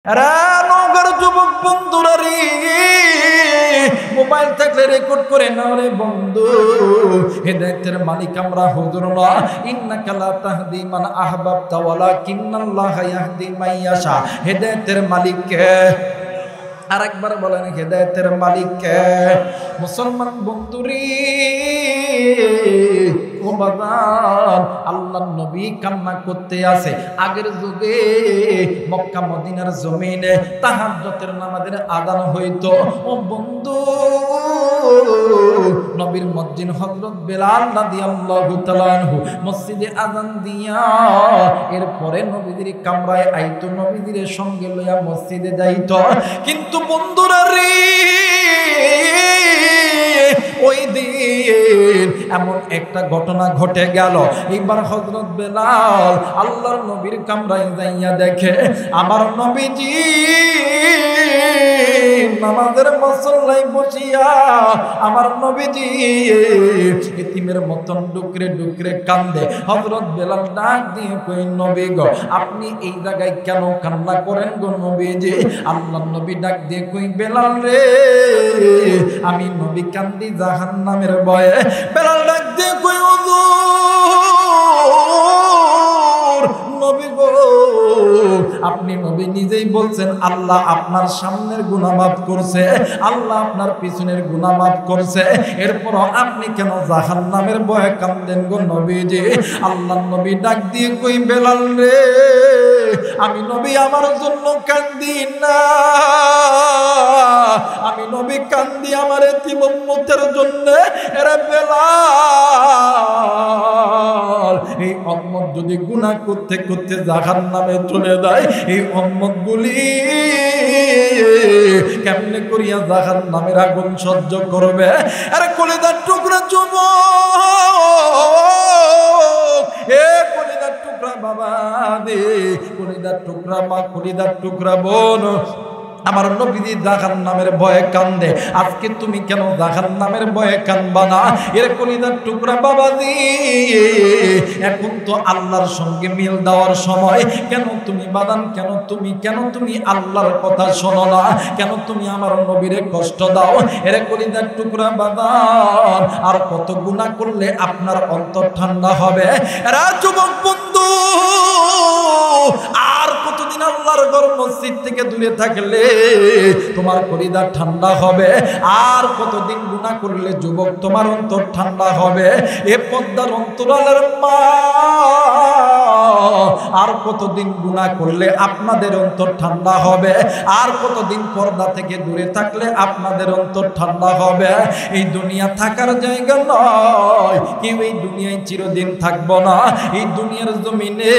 নগর যুবক বন্ধুরা রে, মোবাইল থাকলে রেকর্ড করে নাও রে বন্ধু। হেদায়েতের মালিক আমরা হুজুর না। ইন্নাকা লা তাহদি মান আহবাবতা ওয়ালাকিন্নাল্লাহা ইয়াহদি মান ইয়াশা। হেদায়েতের মালিক কে? আরেকবার বলেন, হেদায়েতের মালিক কে? মুসলমান বন্ধুরে, ও বাজান, আল্লাহর নবী কান্না করতে আছে। আগের যুগে মক্কা মদিনার জমিনে তাহাজ্জুদের নামাজের আযান হইতো। ও বন্ধু, নবীর মুয়াজ্জিন হযরত বেলাল রাদিয়াল্লাহু তাআলা আনহু মসজিদে আযান দিয়া এরপরে নবীদের কামরায় আইতো, নবীদের সঙ্গে লইয়া মসজিদে যাইতো। কিন্তু বন্ধুরা রে, ওই দিন এমন একটা ঘটনা ঘটে গেল। এবার হযরত বেলাল আল্লাহর নবীর কামরায় যাইয়া দেখে আমার নবীজি নামাজের মুসল্লায় বসিয়া আমার নবীজি ইতিমের মতন ডুকরে ডুকরে কান্দে। হযরত বেলাল ডাক দিয়ে কই, নবী গো, আপনি এই জায়গায় কেন কান্না করেন গো নবীজি? আল্লাহর নবী ডাক দিয়ে কই, বেলাল রে, আমি নবী কান্দি জাহান্নামের ভয়ে। বেলাল ডাক দিয়ে কই, হুজুর নবী গো, আপনি নবী নিজেই বলছেন আল্লাহ আপনার সামনের গুনাহ মাফ করছে, আল্লাহ আপনার পিছনের গুনাহ মাফ করছে, এরপর আপনি কেন জাহান্নামের ভয়ে কাঁদেন গো নবীজি? আল্লাহর নবী ডাক দিয়ে কই, বেলাল রে, আমি নবী আমার জন্য কান্দি না, আমি নবী কান্দি আমার এতিম উম্মতের জন্য। এরে বেলাল, এই উম্মত যদি গুনাহ করতে করতে জাহান্নামে চলে যায়, এই উম্মত গুলি কেমনে করিয়া জাহান্নামের আগুন সহ্য করবে? আরে কলিজার টুকরা যুবক, এ কলিজার টুকরা বাবা দে, কলিজার টুকরা মা, কলিজার টুকরা বোন, আমার নবীজি জাহান্নামের ভয়ে কান্দে। আজকে তুমি কেন জাহান্নামের ভয়ে কান্দবা না? এর কলিজার টুকরা বাবাজি, এখন তো আল্লাহর সঙ্গে মিল দেওয়ার সময়। কেন তুমি বাদান, কেন তুমি আল্লাহর কথা শোনো না? কেন তুমি আমার নবীরে কষ্ট দাও? এর কলিজার টুকরা বাদান, আর কত গুনাহ করলে আপনার অন্তর ঠান্ডা হবে? এরা যুবক বন্ধু, আর কতদিন আল্লাহর ঘর মসজিদ থেকে দূরে থাকলে তোমার কলিজা ঠান্ডা হবে? আর কতদিন গুনাহ করলে যুবক তোমার অন্তর ঠান্ডা হবে? এ পদ্মার অন্তরালের মা, আর কতদিন গুনাহ করলে আপনাদের অন্তর ঠান্ডা হবে? আর কতদিন পর্দা থেকে দূরে থাকলে আপনাদের অন্তর ঠান্ডা হবে? এই দুনিয়া থাকার জায়গা নয়, কেউ এই দুনিয়ায় চিরদিন থাকবো না। এই দুনিয়ার জমিনে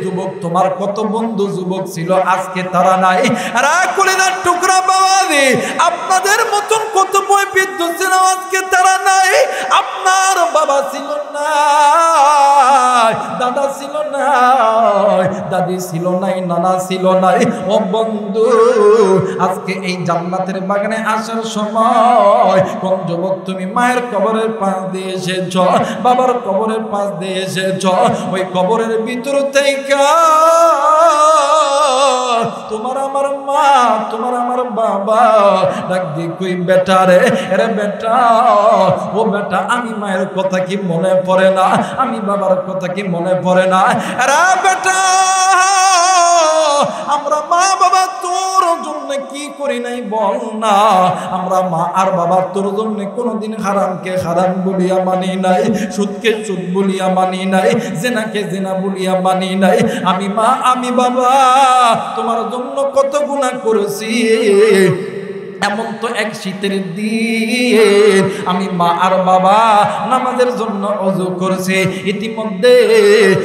যুবক তোমার কত বন্ধু যুবক ছিল, আজকে তারা নাই। আর কলিজার টুকরা বাবাজি, আপনাদের মতন কত বই বিদ্যুৎ ছিল, আজকে তারা নাই। আপনার বাবা ছিল না, দাদা ছিল না, দাদি ছিল নাই, নানা ছিল নাই। ও বন্ধু, আজকে এই জান্নাতের বাগানে আসার সময় কোন যুবক তুমি মায়ের কবরের পাশ দিয়ে এসেছ, বাবার কবরের পাশ দিয়ে এসেছ, ওই কবরের ভিতর থেকে তোমার আমার মা, তোমার আমার বাবা ডাক দিয়ে কই, বেটা রে, আরে বেটা, ও বেটা, আমি মায়ের কথা কি মনে পড়ে না? আমি বাবার কথা কি মনে পড়ে না? আরে বেটা, আমরা মা বাবা তোর জন্য কি করি নাই বল না? আমরা মা আর বাবা তোর জন্য কোনোদিন হারামকে হারাম বলিয়া মানি নাই, সুদকে সুদ বলিয়া মানি নাই, জেনাকে জেনা বলিয়া মানি নাই। আমি মা, আমি বাবা তোমার জন্য কত গুনাহ করেছি। এমন তো এক শীতের দিন আমি মা আর বাবা নামাজের জন্য ওযু করেছি, ইতিমধ্যে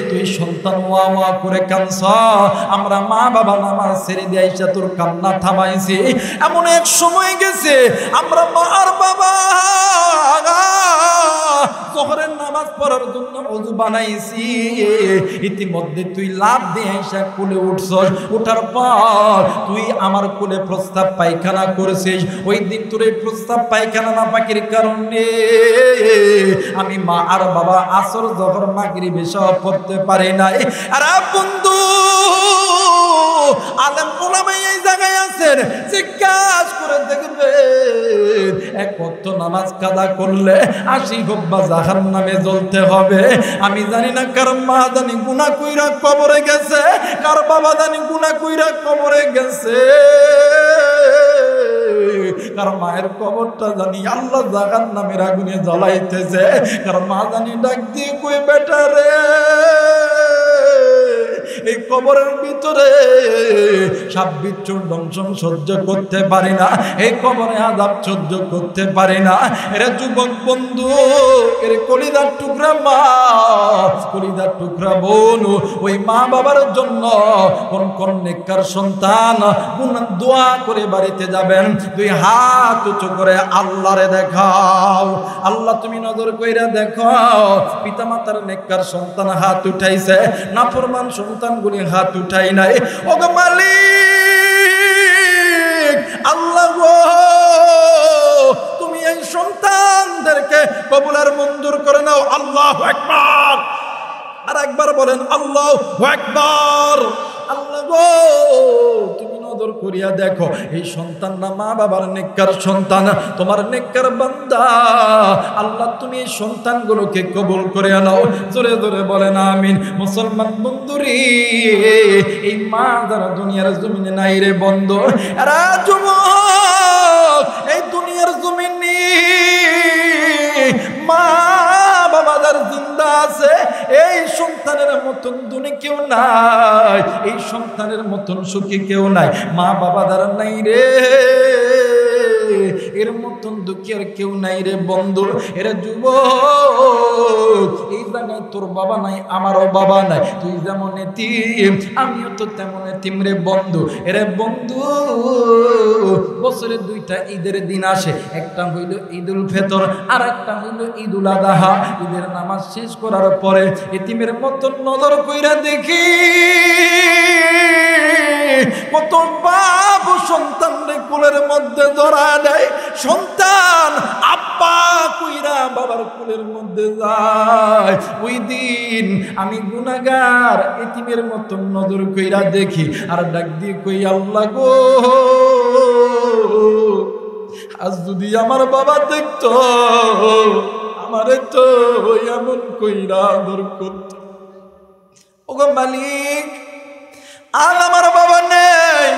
তুই সন্তান ওয়া ওয়া করে কাঁদছ, আমরা মা বাবা নামাজ ছেড়ে দিয়ে আইসা তোর কান্না থামাইছি। এমন এক সময় গেছে আমরা মা আর বাবা যোহরের নামাজ পড়ার জন্য ওযু বানাইছি, ইতিমধ্যে তুই লাফ দিয়ে আইসা কোলে উঠছস, উঠার পর তুই আমার কোলে প্রস্তাব পায়খানা করেছিস। ওই দিন তোর এই প্রস্তাব পায়খানা না পাকির কারণে আমি মা আর বাবা আসর যোহর মাগরিব এসা পড়তে পারি নাই। আর বন্ধু, আলেম ওলামা এই জায়গায় আছেন, জিজ্ঞাস করে দেখবেন এক ওয়াক্ত নামাজ কাদা করলে 80 হোক বা জাহান্নামে জ্বলতে হবে। আমি জানি না কার মা জানি গুনাহ কইরা কবরে গেছে, কার বাবা জানি গুনাহ কইরা কবরে গেছে, কার মায়ের কবরটা জানি আল্লাহ জাহান্নামের আগুনে জ্বলাইতেছে, কার মা জানি ডাক দিয়ে কই বেটা রে এই কবরের ভিতরে সাপ বিচ্ছুর দংশন সহ্য করতে পারি না, এই কবরে আযাব সহ্য করতে পারি না। এরা যুবক বন্ধু, এর কলিজার টুকরা মা, কলিজার টুকরা বোন, ওই মা বাবার জন্য কোন কোন নেককার সন্তান দোয়া করে বাড়িতে যাবেন, দুই হাত উঁচু করে আল্লাহরে দেখাও, আল্লাহ তুমি নজর কইরা দেখো পিতা মাতার নেককার সন্তান হাত উঠাইছে, নাফরমান সন্তানগুলি হাত উঠাই নাই। ওগো মালিক আল্লাহ গো, তুমি এই সন্তানদেরকে কবুল আর মঞ্জুর করে নাও। আল্লাহু আকবার, আর একবার বলেন আল্লাহু আকবার। আল্লাহ গো তুমি নজর করিয়া দেখো এই সন্তানরা মা বাবার নেককার সন্তান, তোমার নেককার বান্দা, আল্লাহ তুমি এই সন্তানগুলোকে কবুল করে নাও। জোরে জোরে বলেন আমিন। মুসলমান বন্ধুরে, এই মা যারা দুনিয়ার জমিনে নাই রে বন্ধু, এরা যুবক এই দুনিয়ার জমিনে মা বাবা যার জিন্দা আছে, এই সন্তানের মতন দুনি কেউ নাই, এই সন্তানের মতন সুখী কেউ নাই, মা বাবা দ্বারা নাই রে, এর মতন দুঃখী আর কেউ নাই রে বন্ধু। এরা যুবক এই জায়গায় তোর বাবা নাই, আমারও বাবা নাই, তুই যেমন এতিম আমিও তো তেমন এতিম রে বন্ধু। এরে বন্ধু বছরে দুইটা ঈদের দিন আসে, একটা হইল ঈদুল ফিতর আর একটা হইল ঈদুল আযহা। ঈদের নামাজ শেষ করার পরে এতিমের মতন নজর কইরা দেখি কত বাপ সন্তানরে কোলের মধ্যে ধরা দেয়, সন্তান আব্বা কইরা বাবার কোলের মধ্যে যায়। ওই দিন আমি গুনাহগার এতিমের মতন নজর কইরা দেখি আর ডাক দিয়ে কই আল্লাহ গো, আজ যদি আমার বাবা দেখতো আমারে তো এমন কইরা আদর করত। ওগো মালিক আজ আমার বাবা নেই,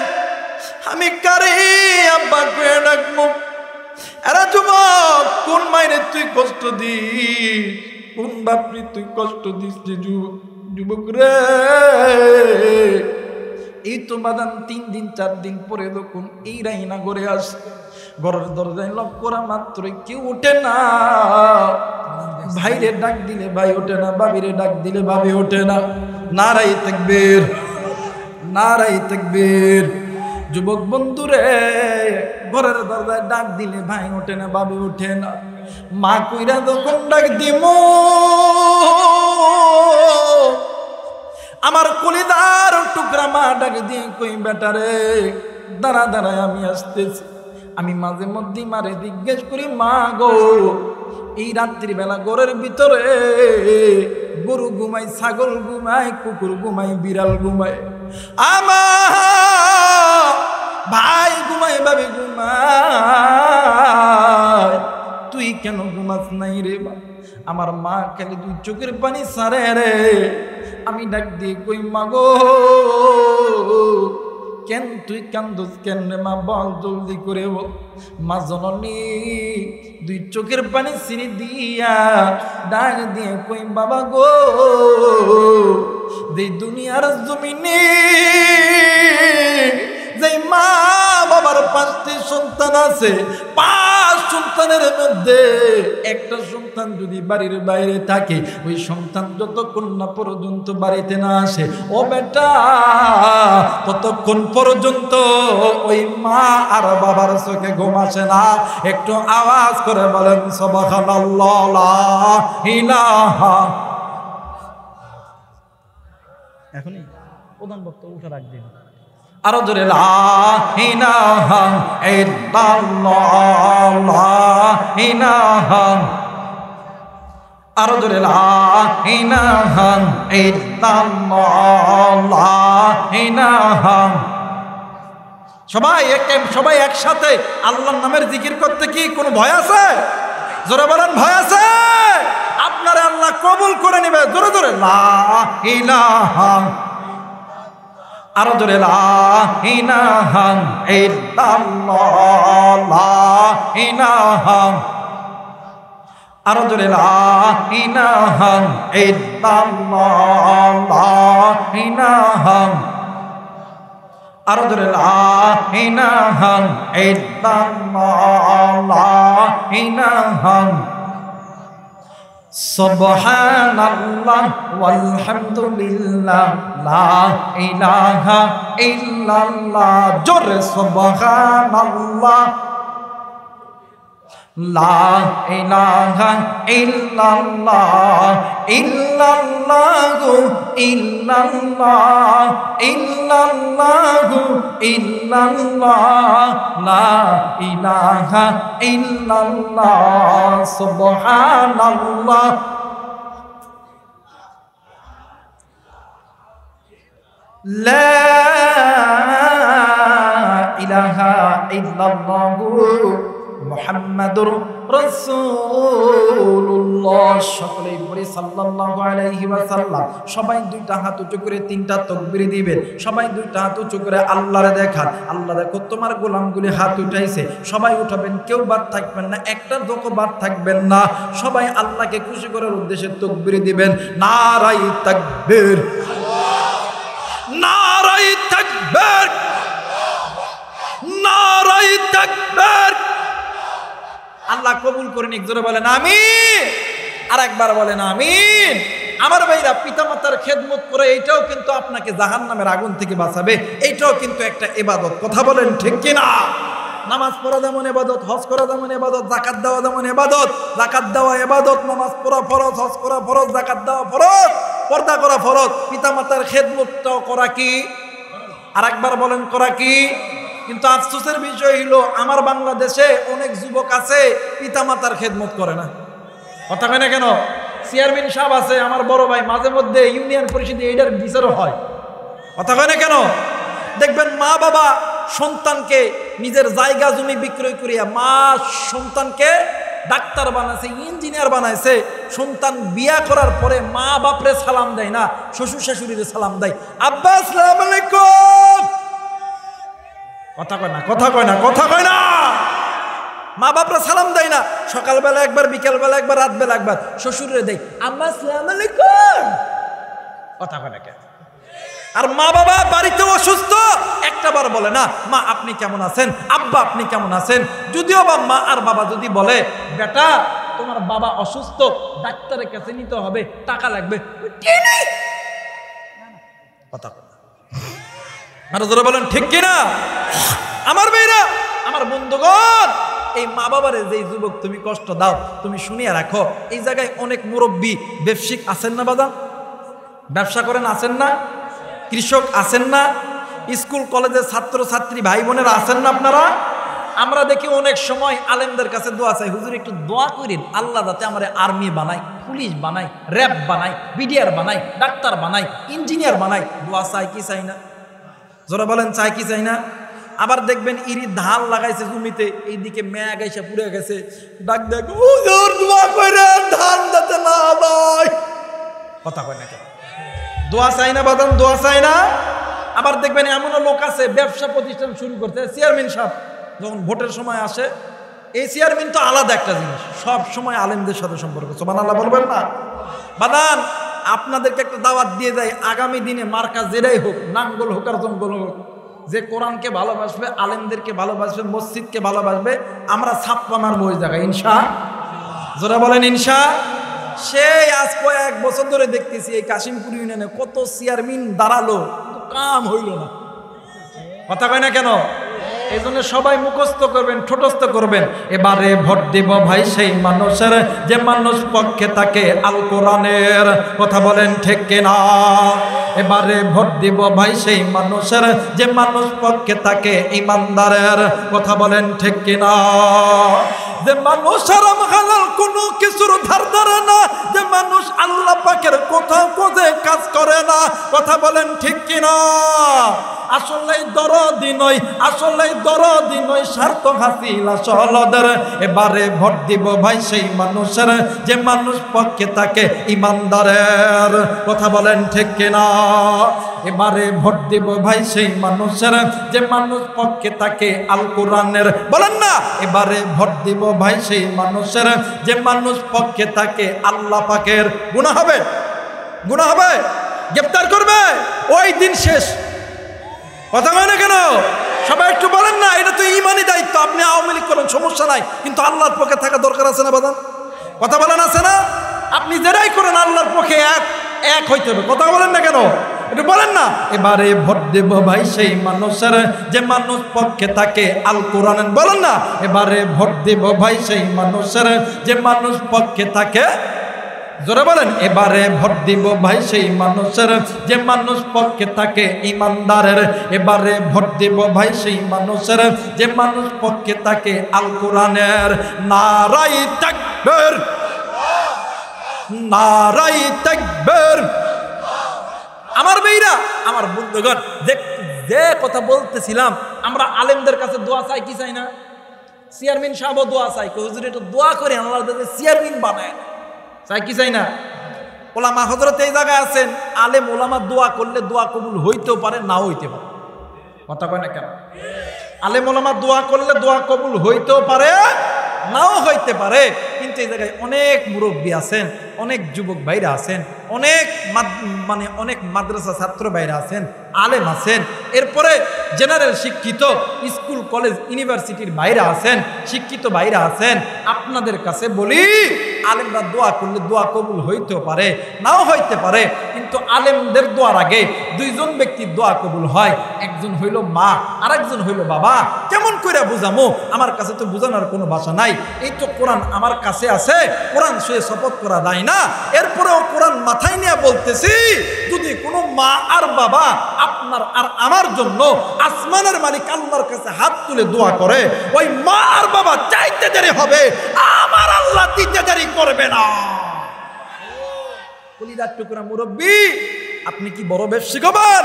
আমি কারে আব্বা কইয়া ডাকবো? এরা যুবক কোন মাইরে তুই কষ্ট দিস, কোন বাপরে তুই কষ্ট দিস যে যুবক রে। এই তো বাদান 3 দিন 4 দিন পরে যখন এই রাইনা ঘরে আসে, ঘরের দরজায় লক করা মাত্রই কেউ ওঠে না, ভাইরে ডাক দিলে ভাই ওঠে না, ভাবিরে ডাক দিলে ভাবি ওঠে না। নারায়ে তাকবীর, নারায়ে তাকবীর। যুবক বন্ধুরে ঘরের দরজায় ডাক দিলে ভাই ওঠে না, ভাবি ওঠে না। মা কইরা যখন ডাক দিমু আমার কলিজার টুকরা মা ডাক দিয়ে কই বেটা রে দাঁড়া দাঁড়া আমি আসতেছি। আমি মাঝে মধ্যে মারে জিজ্ঞেস করি মা গো এই রাত্রিবেলা ঘরের ভিতরে গরু ঘুমায়, ছাগল ঘুমায়, কুকুর ঘুমায়, বিড়াল ঘুমায়, আমার ভাই ঘুমায়, ভাবি ঘুমায়, তুই কেন ঘুমাস নাই রে? আমার মা খালি 2 চোখের পানি সারে রে। আমি ডাক দিয়ে কই মা গো কেন তুই কান্দোস কেন রে? মা বল জলদি করে বল। মা জননী 2 চোখের পানি ছিনি দিয়া ডাক দিয়ে কই বাবা গো যে দুনিয়ার জমিনে যে মা বাবার 5টি সন্তান আছে, 5 সন্তানের মধ্যে একটা সন্তান যদি বাড়ির বাইরে থাকে, ওই সন্তান যতক্ষণ না পর্যন্ত বাড়িতে না আসে, ও বেটা ততক্ষণ পর্যন্ত ওই মা আর বাবার চোখে ঘুম আসে না। একটু আওয়াজ করে বলেন সুবহানাল্লাহ লা ইলাহা। এখনই প্রধান বক্তব্য উঠে রাখবেন, আরো জোরে লা ইলাহা ইল্লাল্লাহ লা ইলাহা, আরো জোরে লা ইলাহা ইল্লাল্লাহ লা ইলাহা সবাই একসাথে আল্লাহর নামের জিকির করতে কি কোনো ভয় আছে? জোরে বলেন, ভয় আছে? আপনারা আল্লাহ কবুল করে নেবে। জোরে জোরে লা ইলাহা, আরো জোরে লা ইলাহা ইল্লাল্লাহ, লা ইলাহা, আরো জোরে লা ইলাহা ইল্লাল্লাহ, লা ইলাহা, আরো জোরে লা ইলাহা ইল্লাল্লাহ, লা ইলাহা, সুবহানাল্লাহ ওয়ালহামদুলিল্লাহ, লা ইলাহা ইল্লাল্লাহ, জোরে সুবহানাল্লাহ, লা ইলাহা ইল্লাল্লাহ, ইল্লাল্লাহু ইল্লাল্লাহ, ইল্লাল্লাহু ইল্লাল্লাহ, লা ইলাহা ইল্লাল্লাহ, সুবহানাল্লাহ। লা ইলাহা ইল্লাল্লাহু মুহাম্মাদুর রাসূলুল্লাহ। সকলেই পড়ি সাল্লাল্লাহু আলাইহি ওয়াসাল্লাম। সবাই দুইটা হাত উঁচু করে তিনটা তাকবীর দিবেন। সবাই দুইটা হাত উঁচু করে আল্লাহরে দেখান, আল্লাহ দেখো তোমার গোলামগুলি হাত উঠাইছে। সবাই উঠাবেন, কেউ বাদ থাকবেন না, একটা দোকো বাদ থাকবেন না। সবাই আল্লাহকে খুশি করার উদ্দেশ্যে তাকবীর দিবেন। নারাই তাকবীর, নারাই তাকবীর, নারাই তাকবীর। আল্লাহ কবুল করে নিক। জোরে বলেন আমিন। আর একবার বলেন আমিন। আমার ভাইরা, পিতামাতার খেদমত করে এইটাও কিন্তু আপনাকে জাহান্নামের আগুন থেকে বাঁচাবে। এইটাও কিন্তু একটা ইবাদত। কথা বলেন ঠিক কিনা? নামাজ পড়া যেমন ইবাদত, হজ করা যেমন ইবাদত, যাকাত দেওয়া যেমন ইবাদত। যাকাত দেওয়া ইবাদত, নামাজ পড়া ফরজ, হজ করা ফরজ, যাকাত দেওয়া ফরজ, পর্দা করা ফরজ। পিতামাতার খেদমতটাও করা কি? আর একবার বলেন করা কি? কিন্তু আফসোসের বিষয় হলো আমার বাংলাদেশে অনেক যুবক আছে পিতামাতার খেদমত করে না। কথা কয় না কেন? চেয়ারম্যান সাহেব আছে, আমার বড় ভাই, মাঝে মধ্যে ইউনিয়ন পরিষদে এইটার বিচারও হয়। কথা কয় না কেন? দেখবেন মা বাবা সন্তানকে নিজের জায়গা জমি বিক্রয় করিয়া মা সন্তানকে ডাক্তার বানাইছে, ইঞ্জিনিয়ার বানাইছে। সন্তান বিয়া করার পরে মা বাপরে সালাম দেয় না, শ্বশুর শাশুড়িরে সালাম দেয়। আব্বা আসসালামু আলাইকুম। কথা কয় না, কথা কয় না, কথা কয় না। মা বাপরা সালাম দেয় না। সকালবেলা একবার, বিকেলবেলা একবার, রাতবেলা একবার। শ্বশুরে দেয় আম্মা আসসালামু আলাইকুম। কথা কয় না কেন? আর মা বাবা বাড়িতে অসুস্থ, একটা বার বলে না মা আপনি কেমন আছেন, আব্বা আপনি কেমন আছেন। যদিও বা মা আর বাবা যদি বলে বেটা তোমার বাবা অসুস্থ, ডাক্তারের কাছে নিতে হবে, টাকা লাগবে, কথা কয় না। আর যারা বলেন ঠিক কিনা? আমার মেয়েরা, আমার বন্ধুগণ, এই মা বাবারে যেই যুবক তুমি কষ্ট দাও, তুমি শুনিয়ে রাখো, এই জায়গায় অনেক মুরব্বী ব্যবসায়িক আছেন না বাদাম? ব্যবসা করেন আছেন না? কৃষক আছেন না? স্কুল কলেজের ছাত্র ছাত্রী ভাই বোনেরা আছেন না আপনারা? আমরা দেখি অনেক সময় আলেমদের কাছে দোয়া চাই, হুজুর একটু দোয়া করেন আল্লাহ যাতে আমার আর্মি বানাই, পুলিশ বানাই, র্যাব বানাই, বিডিআর বানাই, ডাক্তার বানাই, ইঞ্জিনিয়ার বানাই। দোয়া চাই কি চাই না? যারা বলেন চাই কি চাই না? আবার দেখবেন ইরি ধান লাগাইছে জমিতে, এইদিকে মেয়া গাইছে পুড়ে গেছে, ডাক দেখ হুজুর দোয়া করেন ধান যাতে না হয়। কথা কয় না কেন? দোয়া চাই না বাদাম? দোয়া চাই না? আবার দেখবেন এমনও লোক আছে ব্যবসা প্রতিষ্ঠান শুরু করতে, চেয়ারম্যান সাহেব যখন ভোটের সময় আসে, এই চেয়ারম্যান তো আলাদা একটা জিনিস, সব সময় আলেমদের সাথে সম্পর্ক। সুবহানাল্লাহ বলবেন না? বাদান আপনাদেরকে একটা দাওয়াত দিয়ে যায়, আগামী দিনে মার্কা যেটাই হোক, নাঙ্গল হোক আর জঙ্গল হোক, যে কোরআনকে ভালোবাসবে, আলেমদেরকে ভালোবাসবে, মসজিদকে ভালোবাসবে, আমরা ছাপ্পা মারবো ওই জায়গায় ইনশা। যারা বলেন ইনশা। সেই আজ কয়েক বছর ধরে দেখতেছি এই কাশিমপুর ইউনিয়নে কত চেয়ারম্যান দাঁড়ালো, কাম হইল না। কথা কয় না কেন? এই জন্য সবাই মুখস্থ করবেন, ঠোঁটস্থ করবেন। এবারে ভোট দিব ভাই সেই মানুষের যে মানুষ পক্ষে থাকে আল কোরআনের। কথা বলেন ঠিক কিনা? এবারে ভোট দিব ভাই সেই মানুষের যে মানুষ পক্ষে থাকে ইমানদারের। কথা বলেন ঠিক কিনা? যে মানুষ হারাম হালাল কোনো কিছুর ধার ধারে না, যে মানুষ আল্লাহ পাকের কোথাও কোথায় কাজ করে না। কথা বলেন ঠিক কিনা? আসলেই দরদি নয়, আসলেই দরদি নয়, স্বার্থ হাসিল আসলদের। এবারে ভোট দিব ভাই সেই মানুষের যে মানুষ পক্ষে থাকে ইমানদারের। কথা বলেন ঠিক কিনা? এবারে ভোট দিব ভাই সেই মানুষের যে মানুষ পক্ষে থাকে আল কোরআনের। বলেন না, এবারে ভোট দিব ভাই সেই মানুষের যে মানুষ পক্ষে থাকে আল্লাহ পাকের। গুনাহ হবে, গুনাহ হবে, গ্রেফতার করবে, ওই দিন শেষ। কথা হয় না কেন? সবাই একটু বলেন না, এটা তো ইমানি দায়িত্ব। আপনি আওয়ামী লীগ করেন, সমস্যা নাই, কিন্তু আল্লাহর পক্ষে থাকা দরকার আছে না বাদান? কথা বলেন আছে না? আপনি যেটাই করেন আল্লাহর পক্ষে এক হইতে হবে। কথা বলেন না কেন? একটু বলেন না। এবারে ভোট দেব ভাই সেই মানুষের যে মানুষ পক্ষে থাকে আল কোরআন। বলেন না, এবারে ভোট দেব ভাই সেই মানুষের যে মানুষ পক্ষে থাকে, জোরে বলেন, এবারে ভোট দিব ভাই সেই মানুষের যে মানুষ পক্ষে থাকে ইমানদারের। এবারে ভোট দিব ভাই সেই মানুষের যে মানুষ পক্ষে থাকে আল কোরআনের। নারায়ে তাকবীর, নারায়ে তাকবীর। আমার ভাইরা, আমার বন্ধুগণ, যে কথা বলতেছিলাম, আমরা আলেমদের কাছে দোয়া চাই কি চাই না? চেয়ারম্যান সাহেবও দোয়া চাই, হুজুর একটু দোয়া করে আল্লাহ চেয়ারম্যান বানায়, চাই কি চাই না? ওলামা হযরত এই জায়গায় আছেন, আলেম ওলামা দোয়া করলে দোয়া কবুল হইতেও পারে, নাও হইতে পারে। কথা কয় না কেন? আলেম ওলামা দোয়া করলে দোয়া কবুল হইতেও পারে, নাও হইতে পারে। কিন্তু এই জায়গায় অনেক মুরব্বী আছেন, অনেক যুবক ভাইরা আছেন, অনেক মাদ্রাসা ছাত্র ভাইরা আছেন, আলেম আছেন, এরপরে জেনারেল শিক্ষিত স্কুল কলেজ ইউনিভার্সিটির ভাইরা আছেন, শিক্ষিত ভাইরা আছেন। আপনাদের কাছে বলি, আলেমরা দোয়া করলে দোয়া কবুল হইতেও পারে, নাও হইতে পারে। কিন্তু আলেমদের দোয়ার আগে দুইজন ব্যক্তির দোয়া কবুল হয়। একজন হইল মা, আর একজন হইল বাবা। কেমন করে বুঝামো? আমার কাছে তো বুঝানোর কোনো ভাষা নাই। এই তো কোরআন আমার কাছে আছে, কোরআন শুয়ে শপথ করা যায় না, এরপরেও কোরআন মাথায় নিয়ে বলতেছি, যদি কোনো মা আর বাবা আপনার আর আমার জন্য আসমানের মালিক আল্লাহর কাছে হাত তুলে দোয়া করে, ওই মা আর বাবা চাইতে দেরি হবে, আমার আল্লাহ দিতে দেরি করবে না। কলিজার টুকরা মুরব্বী, আপনি কি বড় ব্যবসায়িক হবেন?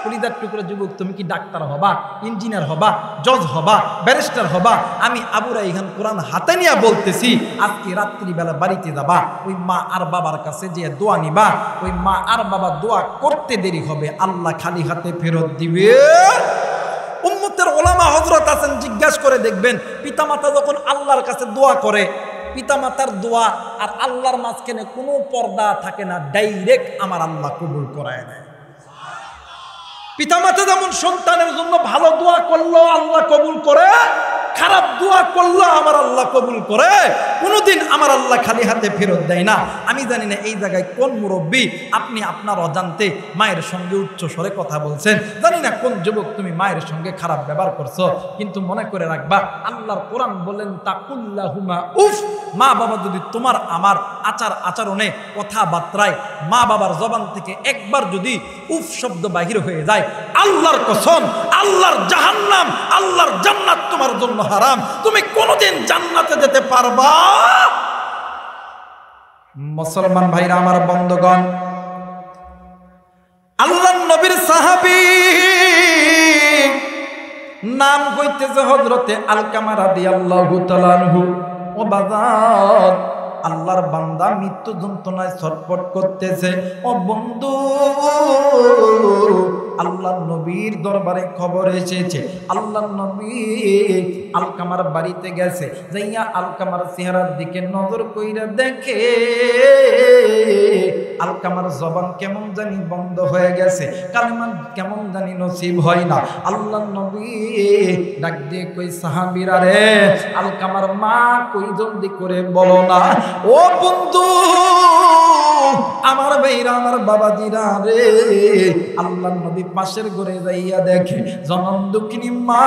কলিজার টুকরা যুবক, তুমি কি ডাক্তার হবা, ইঞ্জিনিয়ার হবা, জজ হবা, ব্যারিস্টার হবা? আমি আবু রাইহান কোরআন হাতে নিয়ে বলতেছি, আজকে রাত্রিবেলা বাড়িতে যাবা, ওই মা আর বাবার কাছে যে দোয়া নিবা, ওই মা আর বাবা দোয়া করতে দেরি হবে, আল্লাহ খালি হাতে ফেরত দিবে। উম্মতের ওলামা হযরত আছেন, জিজ্ঞাসা করে দেখবেন, পিতামাতা যখন আল্লাহর কাছে দোয়া করে, পিতামাতার দোয়া আর আল্লাহর মাঝখানে কোনো পর্দা থাকে না, ডাইরেক্ট আমার আল্লাহ কবুল করায় দেয়। পিতামাতা যেমন সন্তানের জন্য ভালো দোয়া করলো আল্লাহ কবুল করে, খারাপ দোয়া করলো আমার আল্লাহ কবুল করে, কোনোদিন আমার আল্লাহ খালি হাতে ফেরত দেয় না। আমি জানি না এই জায়গায় কোন মুরব্বী আপনি আপনার অজান্তে মায়ের সঙ্গে উচ্চ স্বরে কথা বলছেন, জানি না কোন যুবক তুমি মায়ের সঙ্গে খারাপ ব্যবহার করছো, কিন্তু মনে করে রাখবা, আল্লাহর কোরআন বলেন তাকুল্লাহুমা উফ। মা বাবা যদি তোমার আমার আচরণে কথাবার্তায় মা বাবার জবান থেকে একবার যদি উফ শব্দ বাহির হয়ে যায়, আল্লাহর কসম, আল্লাহর জাহান্নাম, আল্লাহর জান্নাত তোমার জন্য হারাম, তুমি কোনোদিন জান্নাতে যেতে পারবা। মুসলমান ভাইরা আমার, বন্ধুগণ, আল্লাহর নবীর সাহাবী নাম কইতেছে হযরতে আলকামা রাদিয়াল্লাহু তাআলা আনহু। ও বাজার, আল্লাহর বান্দা মৃত্যু যন্ত্রণায় ছটফট করতেছে। ও বন্ধু, আল্লাহর নবীর দরবারে খবর এসেছে, আল্লাহর নবী আলকামার বাড়িতে গেছে, যাইয়া আলকামার চেহারার দিকে নজর কইরা দেখে আলকামার জবান কেমন জানি বন্ধ হয়ে গেছে, কালেমা কেমন জানি নসিব হয় না। আল্লাহর নবী ডাক দিয়ে কই, সাহাবীরা রে, আলকামার মা কই, জলদি করে বলো না। ও বন্ধু, আমার ভাইরা আমার বাবাজিরা রে, আল্লাহর নবী পাশের ঘরে যাইয়া দেখে জনম দুঃখিনী মা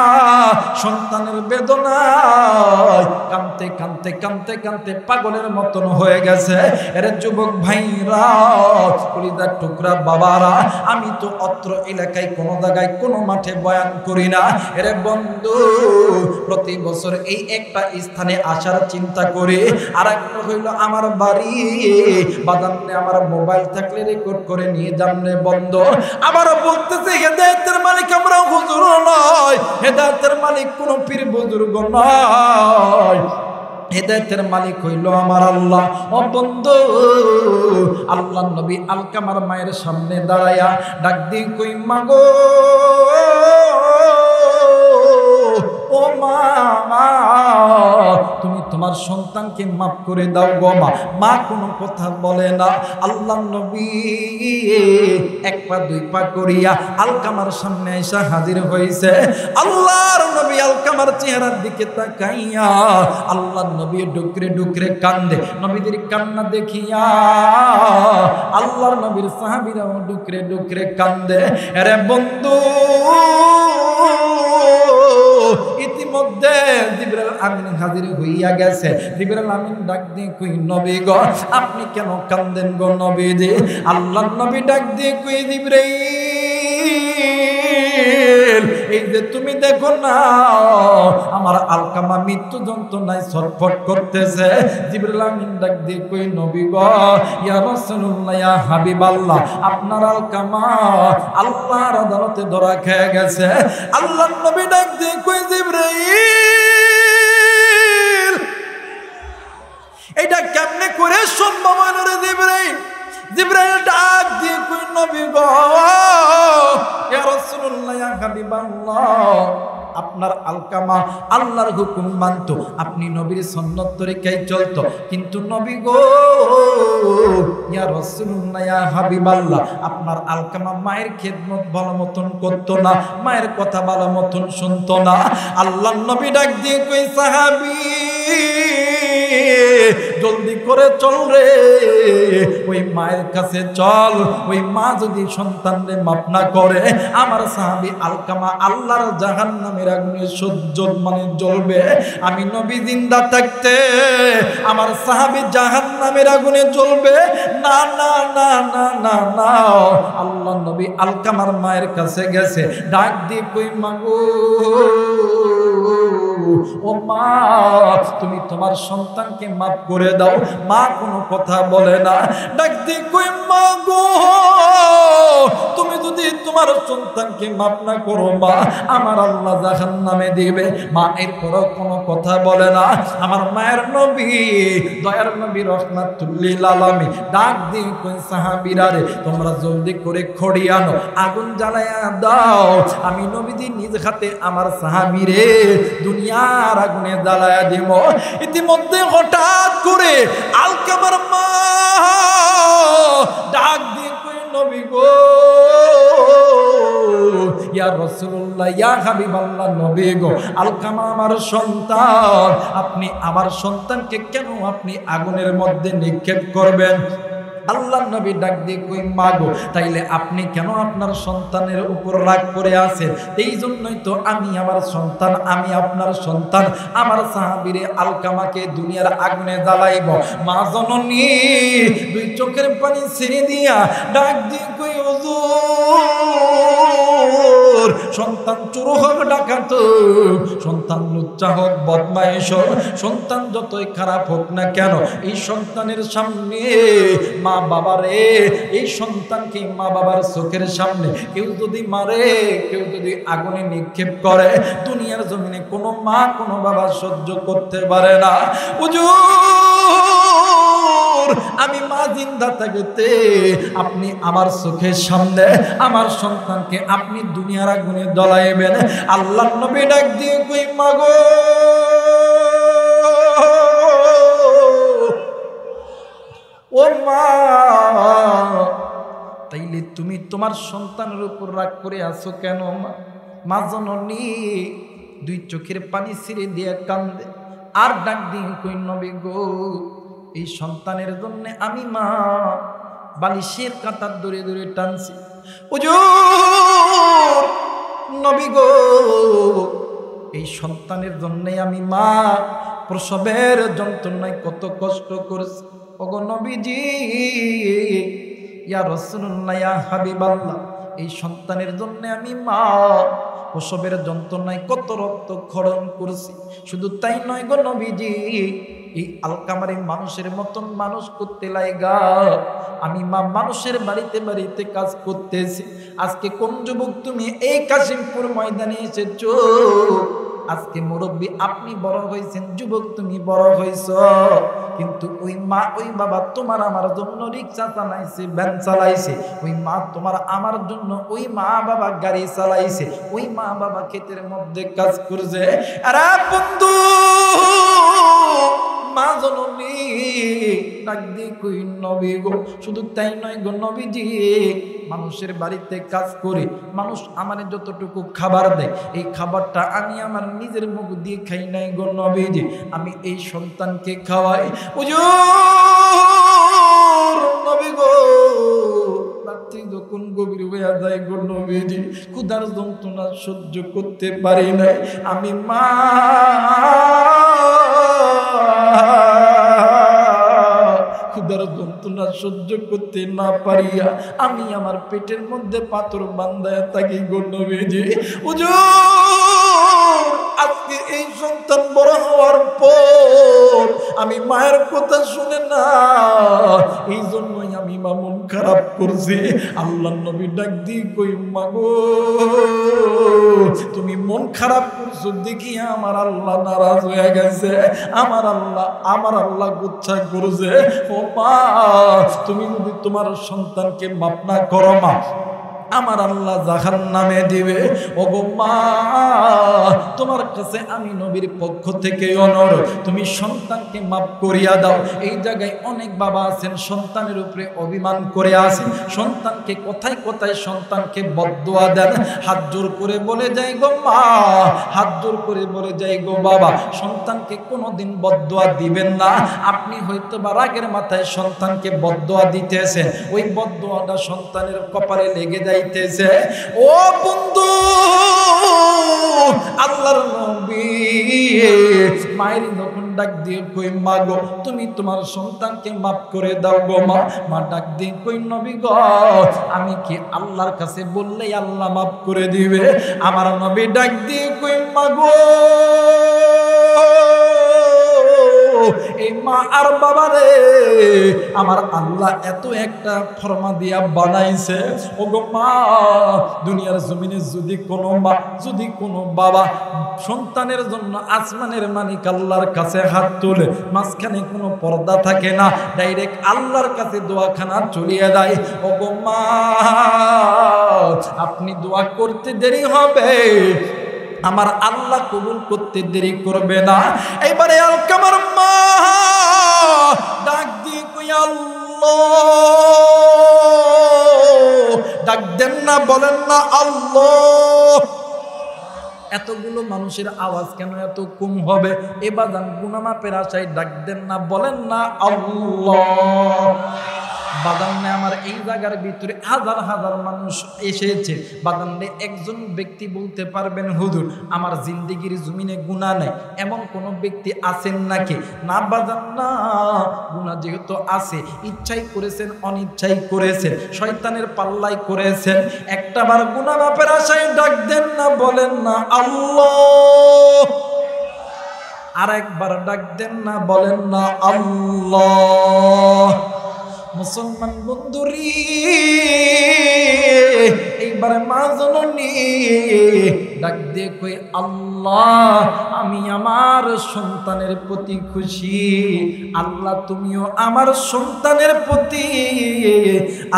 সন্তানের বেদনায় কাঁদতে কাঁদতে কাঁদতে কাঁদতে পাগলের মতন হয়ে গেছে। এরে যুবক ভাইরা, কলিজার টুকরা বাবারা, আমি তো অত্র এলাকায় কোনো জায়গায় কোনো মাঠে বয়ান করি না। এরে বন্ধু, প্রতি বছর এই একটা স্থানে আসার চিন্তা করি। আর একটা হইল আমার বাড়ি বাজানে, আমার মোবাইল থাকলে রেকর্ড করে নিয়ে যাবে বন্ধ। আবারও বলতেছে, হেদায়েতের মালিক আমরা হুজুর নয়, হেদায়েতের মালিক কোন পীর বুজুর্গ নয়, হেদায়েতের মালিক হইল আমার আল্লাহ। ও বন্ধু, আল্লাহর নবী আলকামার মায়ের সামনে দাঁড়ায়া ডাক দিয়ে কই, মাগো ও মা, তুমি তোমার সন্তানকে মাফ করে দাও গো মা। মা কোনো কথা বলে না। আল্লাহর নবী এক পা দুই পা করিয়া আলকামার সামনে এসে হাজির হয়েছে। আল্লাহর নবী আলকামার চেহারার দিকে তাকাইয়া আল্লাহর নবী ডুকরে ডুকরে কান্দে। নবীদের কান্না দেখিয়া আল্লাহর নবীর সাহাবীরাও ডুকরে ডুকরে কান্দে। আরে বন্ধু, ইতিমধ্যে জিবরাইল আমিন হাজির হইয়া গেছে। জিবরাইল আমিন ডাক দিয়ে কই, নবী গো আপনি কেন কান্দেন গো নবীজি? আল্লাহর নবী ডাক দিয়ে কই, জিবরাইল এই যে তুমি দেখো না আমার আলকামা মৃত্যু যন্ত্রণায় ছটফট করতেছে। জিবরাইল আমিন ডাক দিয়ে কই, নবী গো, ইয়া রাসূলুল্লাহ, ইয়া হাবিবাল্লাহ, আপনার আলকামা আল্লাহর আদালতে ধরা খেয়ে গেছে। আল্লাহর নবী ডাক দিয়ে কই, জিবরাইল এটা কেমনে করে সম্ভব হলো রে জিবরাইল? জিবরাইল ডাক দিয়ে কই, নবী গো, ইয়া রাসূলুল্লাহ, ইয়া হাবিবাল্লাহ, আপনার আলকামা আল্লাহর হুকুম মানত, আপনি নবীর সুন্নত তরিকায় চলতো, কিন্তু নবী গো, ইয়া রাসূলুল্লাহ, ইয়া হাবিবাল্লাহ, আপনার আলকামা মায়ের খেদমত ভালো মতন করতো না, মায়ের কথা ভালো মতন শুনতো না। আল্লাহর নবী ডাক দিয়ে কই, সাহাবী জলদি করে চল রে, ওই মায়ের কাছে চল। ওই মা যদি সন্তানরে মাফ না করে, আমার সাহাবী আলকামা আল্লাহর জাহান্নামের আগুনে জ্বলবে। আমি নবী জিন্দা থাকতে আমার সাহাবী জাহান্নামের আগুনে জ্বলবে না, না না না না না। আল্লাহ নবী আলকামার মায়ের কাছে গেছে, ডাক দিয়ে কই, মাগো ও মা, তুমি তোমার সন্তানকে মাফ করে দাও। মা কোনো কথা বলে না। ডাক দিয়ে কই, মা গো, তুমি যদি তোমার সন্তানকে মাফ না করো মা, আমার আল্লাহ জাহান্নামে দিবে। মা এরপরও কোনো কথা বলে না। আমার মায়ের নবী, দয়ার নবী রহমাতুল্লিল আলামিন ডাক দিয়ে কই, সাহাবীরা রে, তোমরা জলদি করে খড়ি আনো, আগুন জ্বালায়া দাও। আমি নবীজি নিজ হাতে আমার সাহাবীরে দুনিয়ার আগুনে জ্বালায়া দিব। ইতিমধ্যে হঠাৎ করে আলকামার মা ডাক দিয়ে কই, নবী গো, ইয়া রাসূলুল্লাহ, ইয়া হাবিবাল্লাহ, নবী গো, আলকামা আমার সন্তান, আপনি আমার সন্তানকে কেন আপনি আগুনের মধ্যে নিক্ষেপ করবেন? আল্লাহর নবী ডাক দিয়ে কই, মাগো, তাইলে আপনি কেন আপনার সন্তানের উপর রাগ করে আছেন? এই জন্যই তো আমি আমার সন্তান, আমি আপনার সন্তান, আমার সাহাবীরে আলকামাকে দুনিয়ার আগুনে জ্বালাইব। মা জননী দুই চোখের পানি ছেড়ে দিয়া ডাক দিয়ে কই, হুজুর, সন্তান চোর হোক, ডাকাত হোক, সন্তান লুচ্চা হোক, বদমাইশ হোক, সন্তান যতই খারাপ হোক না কেন, এই সন্তানের সামনে মা বাবারে, এই সন্তানকে মা বাবার চোখের সামনে কেউ যদি মারে, কেউ যদি আগুনে নিক্ষেপ করে, দুনিয়ার জমিনে কোনো মা কোনো বাবা সহ্য করতে পারে না। হুজুর, আমি মা জিন্দা থাকতে আপনি আমার চোখের সামনে আমার সন্তানকে আপনি দুনিয়ার আগুনে জ্বলাইবেন? আল্লাহর নবী ডাক দিয়ে কই, মাগো, ও মা, তাইলে তুমি তোমার সন্তানের উপর রাগ করে আছো কেন মা? মা জননী দুই চোখের পানি ছিঁড়ে দিয়ে কান্দে আর ডাক দিয়ে কই, নবী গো, এই সন্তানের জন্য আমি মা বালিশের কাঁটার দূরে দূরে টানছি, হুজুর নবী গো, এই সন্তানের জন্যে আমি মা প্রসবের যন্ত্রণায় কত কষ্ট করেছি। ওগো নবীজি, ইয়া রাসূলুল্লাহ, ইয়া হাবিবাল্লাহ, এই সন্তানের জন্য আমি মা প্রসবের যন্ত্রণায় কত রক্ত ক্ষরণ করেছি। শুধু তাই নয় গো নবীজি, এই আলকামারি মানুষের মতন মানুষ করতে লাইগা আমি মা মানুষের বাড়িতে বাড়িতে কাজ করতেছি। আজকে কোন যুবক তুমি এই কাশিমপুর ময়দানে এসেছো? আজকে মুরব্বী আপনি বড় হয়েছেন, যুবক তুমি বড় হয়েছ, কিন্তু ওই মা ওই বাবা তোমার আমার জন্য রিক্সা চালাইছে, ভ্যান চালাইছে। ওই মা তোমার আমার জন্য, ওই মা বাবা গাড়ি চালাইছে, ওই মা বাবা ক্ষেতের মধ্যে কাজ করছে। আরে বন্ধু, মা জননী ডাক দিয়ে কই নবী গো, শুধু তাই নয় গো নবীজি, মানুষের বাড়িতে কাজ করে মানুষ আমারে যতটুকু খাবার দেয়, এই খাবারটা আমি আমার নিজের মুখ দিয়ে খাই নাই গো নবীজি, আমি এই সন্তানকে খাওয়াই। হুজুর নবী গো, রাত্রি যখন গভীর হয়ে যায় গো নবীজি, ক্ষুধার যন্ত্রণা সহ্য করতে পারি নাই, আমি মা ক্ষুধার যন্ত্রণা সহ্য করতে না পারিয়া আমি আমার পেটের মধ্যে পাথর বান্ধায় থাকি গো নবীজি। হুজুর আজকে এই সন্তান বড় হওয়ার পর আমি মায়ের কথা শুনে না, এই জন্যই আমি মা মন খারাপ করছি। আল্লাহ নবী ডাক দিয়ে কই মা গো, তুমি মন খারাপ করছো দেখিয়া আমার আল্লাহ নারাজ হয়ে গেছে, আমার আল্লাহ গুচ্ছা করছে। ও মা, তুমি যদি তোমার সন্তানকে মাপ না করো মা, আমার আল্লাহ জাহান্নামে দিবে। ওগো মা, তোমার কাছে আমি নবীর পক্ষ থেকে অনুরোধ, তুমি সন্তানকে মাফ করিয়া দাও। এই জায়গায় অনেক বাবা আছেন সন্তানের উপরে অভিমান করে আছেন, সন্তানকে কোথায় কোথায় সন্তানকে বদদুয়া দেন। হাত জোর করে বলে যাই গো মা, হাত জোর করে বলে যাই গো বাবা, সন্তানকে কোনোদিন বদদুয়া দিবেন না। আপনি হয়তো বা রাগের মাথায় সন্তানকে বদদুয়া দিতেছেন, ওই বদদুয়াটা সন্তানের কপালে লেগে যায়। ও বন্ধু, আল্লাহর নবী মায়ের যখন ডাক দিয়ে কই মা গো, তুমি তোমার সন্তানকে মাফ করে দাও গো মা। মা ডাক দিয়ে কই নবী গো, আমি কি আল্লাহর কাছে বললেই আল্লাহ মাফ করে দিবে? আমার নবী ডাক দিয়ে কই মা গো, এই মা আর বাবা রে, আমার আল্লাহ এত একটা ফরমা দিয়া বানাইছে। ও গো মা, দুনিয়ার জমিনে যদি কোনো মা, যদি কোনো বাবা সন্তানের জন্য আসমানের মালিক আল্লাহর কাছে হাত তোলে, মাঝখানে কোনো পর্দা থাকে না, ডাইরেক্ট আল্লাহর কাছে দোয়াখানা চলিয়ে যায়। ও গো মা, আপনি দোয়া করতে দেরি হবে, আমার আল্লাহ কবুল করতে দেরি করবে না। এবারে আলকামার মা ডাক দিয়ে কই আল্লাহ, ডাক দেন না, বলেন না আল্লাহ। এতগুলো মানুষের আওয়াজ কেন এত কম হবে? এবার গুনাহ মাপের আশায় ডাক দেন না, বলেন না আল্লাহ। বাদান্নে আমার এই জায়গার ভিতরে হাজার হাজার মানুষ এসেছে। বাদান্নে একজন ব্যক্তি বলতে পারবেন হুজুর আমার জিন্দেগির জমিনে গুনাহ নাই, এমন কোন ব্যক্তি আছেন নাকি? না বাদান না, গুনাহ যেহেতু আছে, ইচ্ছাই করেছেন অনিচ্ছাই করেছেন, শয়তানের পাল্লাই করেছেন, একটাবার গুনাহ মাপের আশায় ডাক দেন না, বলেন না আল্লাহ। আর একবার ডাক দেন না, বলেন না আল্লাহ। মুসলমান বন্ধুরি, এইবারে মা জননী ডাক দিয়ে কই আল্লাহ, আমি আমার সন্তানের প্রতি খুশি। আল্লাহ তুমিও আমার সন্তানের প্রতি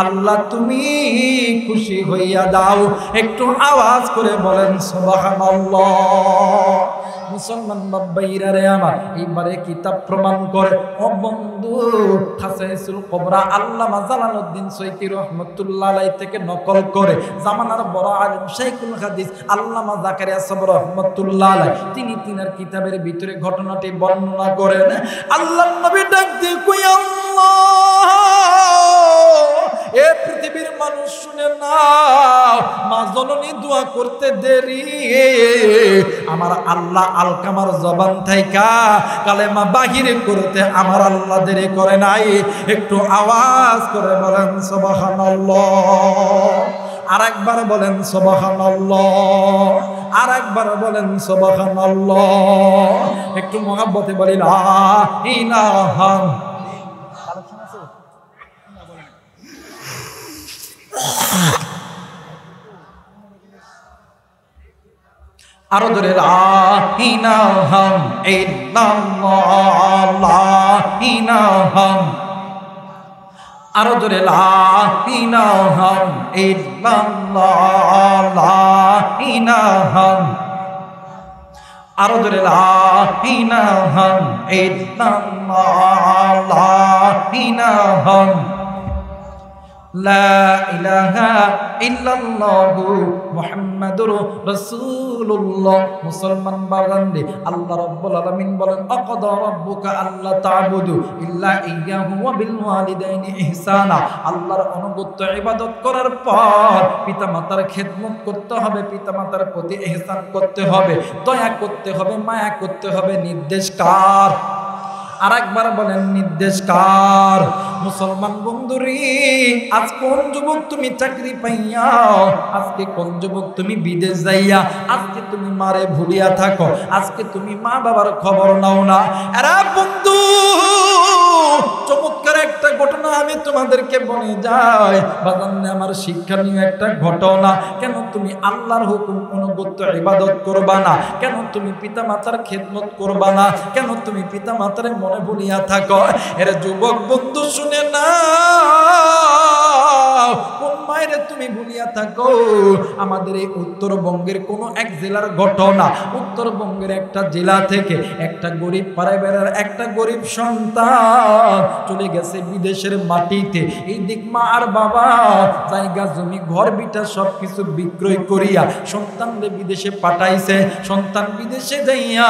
আল্লাহ তুমি খুশি হইয়া দাও। একটু আওয়াজ করে বলেন সুবহানাল্লাহ। মুসলমান বাবাইরা রে আমার, এইবারে কিতাব প্রমাণ করে। ও বন্ধু, খাসাইসুল কুবরা আল্লামা জালালউদ্দিন সৈয়দি রাহমাতুল্লাহ আলাইহি থেকে নকল করে জামানার বড় আলেম শাইখুল হাদিস আল্লামা জাকারিয়া সাবর রাহমাতুল্লাহ আলাইহি তিনি তিনার কিতাবের ভিতরে ঘটনাটি বর্ণনা করেন। আল্লাহর নবী ডাক দিয়ে কই আল্লাহ, এ পৃথিবীর মানুষ শুনে নাও, মা জননী দোয়া করতে দেরি, আমার আল্লাহ আলকামার জবান থাইকা কালেমা বাহিরে করতে আমার আল্লাহ দেরি করে নাই। একটু আওয়াজ করে বলেন সুবহানাল্লাহ। আরেকবার বলেন সুবহানাল্লাহ, আরেকবার বলেন সুবহানাল্লাহ। একটু মহব্বতে বলি লা ইলাহা। আরো ধরে লা ইলাহা ইল্লাল্লাহ, লা ইলাহা। আরো ধরে লা ইলাহা ইল্লাল্লাহ, লা ইলাহা। আরো ধরে লা ইলাহা ইল্লাল্লাহ, লা ইলাহা। লা ইলাহা ইল্লাল্লাহু মুহাম্মাদুর রাসূলুল্লাহ। মুসলমান বান্দারে আল্লাহ রাব্বুল আলামিন বলেন আকাদা রাব্বুকা আল্লা তা'বুদু ইল্লা ইয়্যাহু ওয়া বিল ওয়ালিদাইনি ইহসানা। আল্লাহর অনুগত্য ইবাদত করার পর পিতামাতার খেদমত করতে হবে, পিতামাতার প্রতি ইহসান করতে হবে, দয়া করতে হবে, মায়া করতে হবে। নির্দেশ কার? আরেকবার বলেন নির্দেশ কার? মুসলমান বন্ধুরি, আজ কোন যুবক তুমি চাকরি পাইয়া, আজকে কোন যুবক তুমি বিদেশ যাইয়া, আজকে তুমি মারে ভুলিয়া থাকো, আজকে তুমি মা বাবার খবর নাও না। আরে বন্ধু, চমৎকার একটা ঘটনা আমি তোমাদেরকে বলে যাই। বাজানে আমার শিক্ষণীয় একটা ঘটনা। কেন তুমি আল্লাহর হুকুম অনুগত্য ইবাদত করবা না? কেন তুমি পিতা মাতার খেদমত করবা না? কেন তুমি পিতা মাতার মনে ভুলিয়া থাকো? এর যুবক বন্ধু শুনে না, কোন মায়ের তুমি ভুলিয়া থাকো? আমাদের এই উত্তরবঙ্গের কোন এক জেলার ঘটনা। উত্তরবঙ্গের একটা জেলা থেকে একটা গরিব পরিবারের একটা গরিব সন্তান চলে গেছে বিদেশের মাটিতে। এই দিক মা আর বাবা জায়গা জমি ঘর বিটা সবকিছু বিক্রয় করিয়া সন্তানদের বিদেশে পাঠাইছে। সন্তান বিদেশে যাইয়া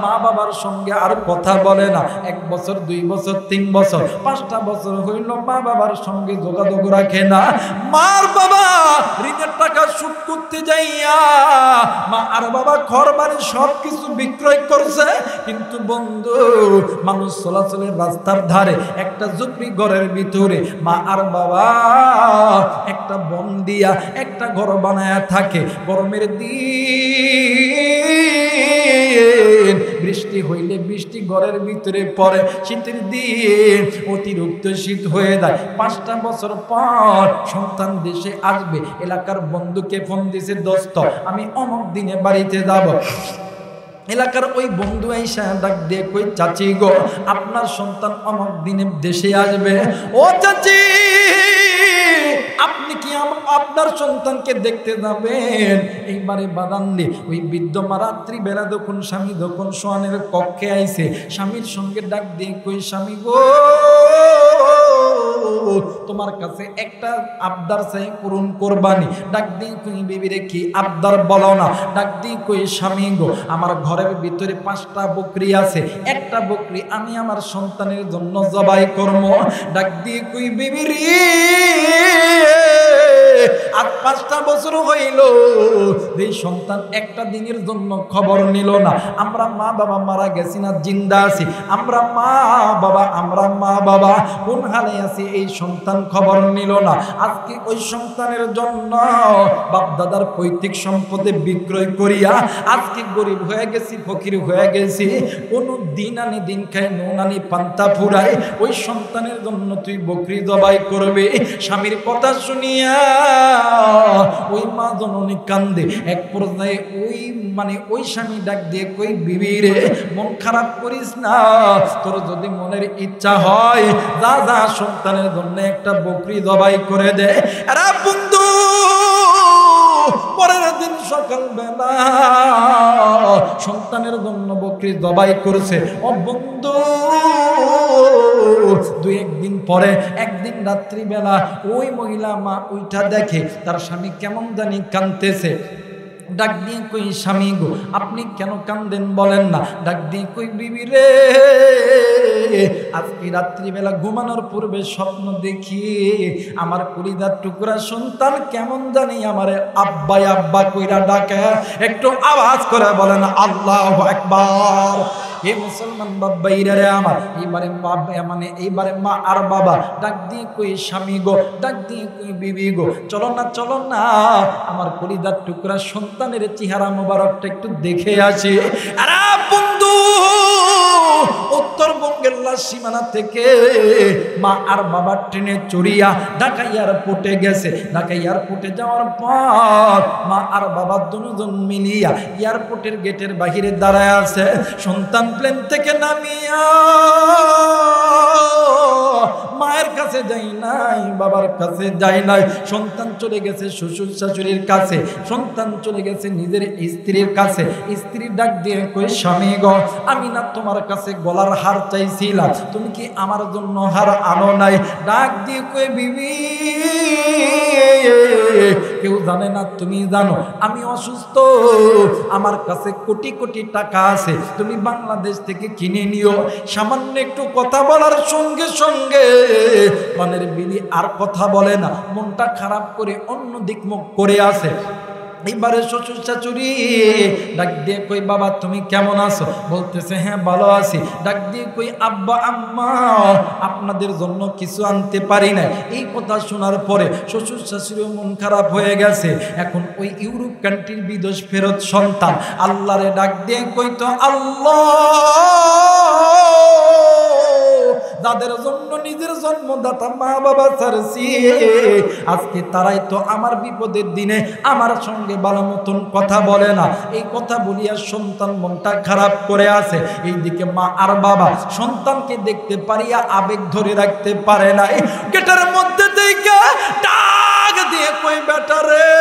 মা বাবার সঙ্গে আর কথা বলে না। 1 বছর 2 বছর 3 বছর 5টা বছর হইল মা বাবার সঙ্গে যোগাযোগ রাখে না। মার বাবা ঋণের টাকা শোধ করতে যাইয়া মা আর বাবা ঘর বাড়ি সবকিছু বিক্রয় করছে। কিন্তু বন্ধু, মানুষ চলাচলের রাস্তার ধারে একটা ঝুপড়ি ঘরের ভিতরে মা আর বাবা একটা বন দিয়া একটা ঘর বানায়া থাকে। গরমের দিন বৃষ্টি হইলে বৃষ্টি ঘরের ভিতরে পড়ে, শীতের দিন অতিরিক্ত শীত হয়ে যায়। 5টা বছর পর সন্তান দেশে আসবে। এলাকার বন্ধুকে ফোন দিছে, দোস্ত আমি অমুক দিনে বাড়িতে যাব। এলাকার ওই বন্ধু আইসা ডাক দিয়ে কই, চাচি গো আপনার সন্তান অমুক দিনে দেশে আসবে। ও চাচি, আপনি কি আপনার সন্তানকে দেখতে যাবেন? এইবারে বাদান্দি ওই বৃদ্ধ মা রাত্রি বেলা যখন স্বামী যখন শোয়ানের কক্ষে আইছে, স্বামীর সঙ্গে ডাক দিয়ে কই, স্বামী গো তোমার কাছে একটা আবদার চাই, পূরণ করবানি। ডাক দিয়ে কই, বিবিরে কি আবদার বলো না? ডাক দিয়ে কই, স্বামী গো আমার ঘরের ভিতরে 5টা বকরি আছে, একটা বকরি আমি আমার সন্তানের জন্য জবাই করব। ডাক দিয়ে কই, বিবিরে আর 5টা বছর হইল এই সন্তান একটা দিনের জন্য খবর নিল না। আমরা মা বাবা মারা গেছি না জিন্দা আছি? আমরা মা বাবা কোন হালে আছি এই সন্তান খবর নিল না। আজকে ওই সন্তানের জন্য বাপ দাদার পৈতৃক সম্পদে বিক্রয় করিয়া আজকে গরিব হয়ে গেছি, ফকির হয়ে গেছি। কোনো দিন আনি দিন খায়, নুন আনি পান্তা ফুরাই। ওই সন্তানের জন্য তুই বকরি জবাই করবে? স্বামীর কথা শুনিয়া ওই মা জননী কান্দে। এক পর্যায়ে ওই স্বামী ডাক দিয়ে কই, বিবি রে মন খারাপ করিস না, তোর যদি মনের ইচ্ছা হয় যা যা সন্তানের জন্য একটা বকরি জবাই করে দে। আরে বন্ধু, পরের দিন সকালবেলা সন্তানের জন্য বকরি জবাই করছে। ও বন্ধু, 2-1 দিন পরে একদিন রাত্রিবেলা ওই মহিলা মা ওইটা দেখে তার স্বামী কেমন জানি কাঁদতেছে। ডাক দিয়ে কই স্বামী গো আপনি কেন কান্দেন বলেন না। ডাক দিয়ে কই বিবি রে আজকে রাত্রিবেলা ঘুমানোর পূর্বে স্বপ্ন দেখি আমার কলিজার টুকরা সন্তান কেমন জানি আমারে আব্বা আব্বা কইরা ডাকে। একটু আওয়াজ করে বলেন আল্লাহু আকবার। হে মুসলমান বাবাইরা রে আমার, এইবারে মা আর বাবা ডাক দিয়ে কই স্বামী গো, ডাক দিয়ে কই বিবি গো চলো না আমার কলিজার টুকরা সন্তানের চেহারা মোবারকটা একটু দেখে আসি। আরে বন্ধু উত্তরবঙ্গের সীমানা থেকে মা আর বাবা ট্রেনে চড়িয়া ঢাকা এয়ারপোর্টে গেছে। ঢাকা এয়ারপোর্টে যাওয়ার পর মা আর বাবা দুজন মিলিয়া এয়ারপোর্টের গেটের বাহিরে দাঁড়ায় আছে। সন্তান প্লেন থেকে নামিয়া মায়ের কাছে যাই নাই, বাবার কাছে যাই নাই, সন্তান চলে গেছে শ্বশুর শাশুড়ির কাছে, সন্তান চলে গেছে নিজের স্ত্রীর কাছে। স্ত্রী ডাক দিয়ে কই স্বামী গো আমি না তোমার কাছে গলার হার চাইছিলাম, তুমি কি আমার জন্য হার আনো নাই? ডাক দিয়ে কই বিবি কেউ জানে না তুমি জানো আমি অসুস্থ, আমার কাছে কোটি কোটি টাকা আছে, তুমি বাংলাদেশ থেকে কিনে নিও। সামান্য একটু কথা বলার সঙ্গে সঙ্গে মনের বিবি আর কথা বলে না, মনটা খারাপ করে অন্য দিক মুখ করে আসে। এবারে শ্বশুর শাশুড়ি ডাক দিয়ে কই বাবা তুমি কেমন আছো? বলতেছে হ্যাঁ ভালো আছি। ডাক দিয়ে কই আব্বা আম্মা আপনাদের জন্য কিছু আনতে পারি না। এই কথা শোনার পরে শ্বশুর শাশুড়ির মন খারাপ হয়ে গেছে। এখন ওই ইউরোপ কান্ট্রির বিদেশ ফেরত সন্তান আল্লাহরে ডাক দিয়ে কই তো আল্লাহ যাদের জন্য নিজের জন্মদাতা মা বাবা ছাড়ছি আজকে তারাই তো আমার বিপদের দিনে আমার সঙ্গে ভালো মতন কথা বলে না। এই কথা বলিয়া সন্তান মনটা খারাপ করে আছে। এইদিকে মা আর বাবা সন্তানকে দেখতে পারিয়া আবেগ ধরে রাখতে পারে না। গেটের মধ্যে থেকে ডাক দিয়ে কই বেটা রে।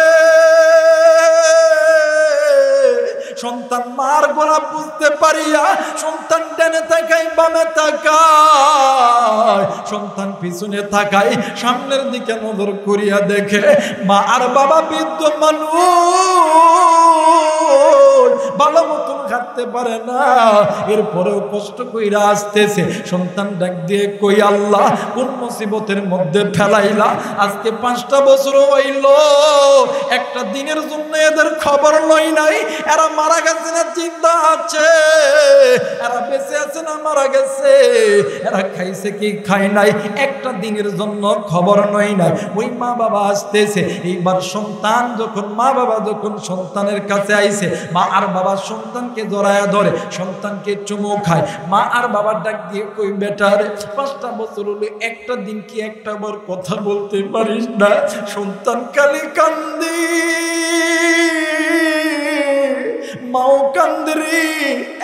সন্তান মার গলা বুঝতে পারিয়া সন্তান ডানে তাকায় বামে তাকায়, সন্তান পিছনে তাকায়, সামনের দিকে নজর করিয়া দেখে মা আর বাবা বৃদ্ধ মানুষ ভালো মতন খাটতে পারে না, এরপরেও কষ্ট কইরা আসতেছে। সন্তান ডাক দিয়ে কই আল্লাহ কোন মুসিবতের মধ্যে ফেলাইলা, আজকে 5টা বছর হইল একটা দিনের জন্য এদের খবর লই নাই, এরা মারা গেছে না চিন্তা আছে, এরা বেঁচে আছে না মারা গেছে, এরা খাইছে কি খায় নাই, একটা দিনের জন্য খবর নই নাই। ওই মা বাবা আসতেছে। এইবার সন্তান যখন মা বাবা যখন সন্তানের কাছে আইছে, মা আর বাবা সন্তানকে জড়ায়া ধরে, সন্তানকে চুমু খায়। মা আর বাবার ডাক দিয়ে কই বেটা রে 5টা বছর হলো একটা দিন কি একটা বার কথা বলতে পারিস না? সন্তান কালি কান্দি মাও কান্দরি।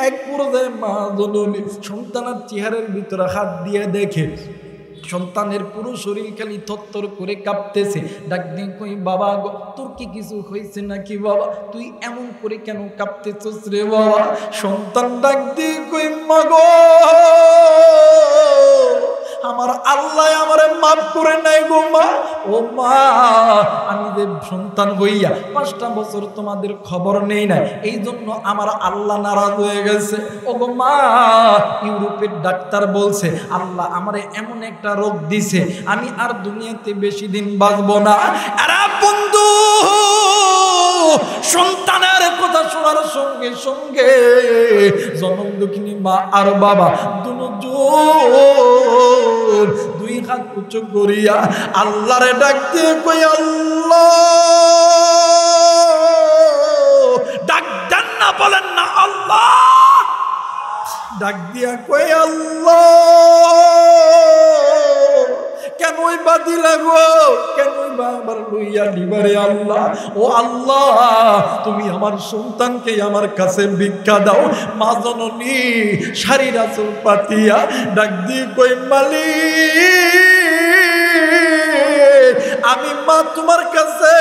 এক পর্যায়ে মা জননী সন্তানের চেহারার ভিতরে হাত দিয়ে দেখে সন্তানের পুরো শরীর খালি থরথর করে কাঁপতেছে। ডাক দিয়ে কই বাবা গো তোর কি কিছু হয়েছে নাকি বাবা, তুই এমন করে কেন কাঁপতেছিস রে বাবা? সন্তান ডাক দিয়ে কই মা গো আমার আল্লাহ আমারে মাফ করে নাই গো মা। ও মা আমি যে সন্তান হইয়া 5টা বছর তোমাদের খবর নেই না, এই জন্য আমার আল্লাহ নারাজ হয়ে গেছে। ও গো মা ইউরোপের ডাক্তার বলছে আল্লাহ আমারে এমন একটা রোগ দিছে আমি আর দুনিয়াতে বেশি দিন বাঁচবো না। আরে বন্ধু সন্তানের কথা শোনার সঙ্গে সঙ্গে জনম দুঃখিনী মা আর বাবা দুই হাত উঁচু করিয়া আল্লাহরে ডাক দিয়ে কই আল্লাহ, ডাক দেন না বলেন না আল্লাহ, ডাক দিয়া কই আল্লাহ কেনই বা দিলা গো, কেনই বা আবার লইয়া নিবারে আল্লাহ। ও আল্লাহ তুমি আমার সন্তানকে আমার কাছে ভিক্ষা দাও। মা জননী শাড়ি রাসুল পাতিয়া ডাক দিয়ে কই মালিক আমি মা তোমার কাছে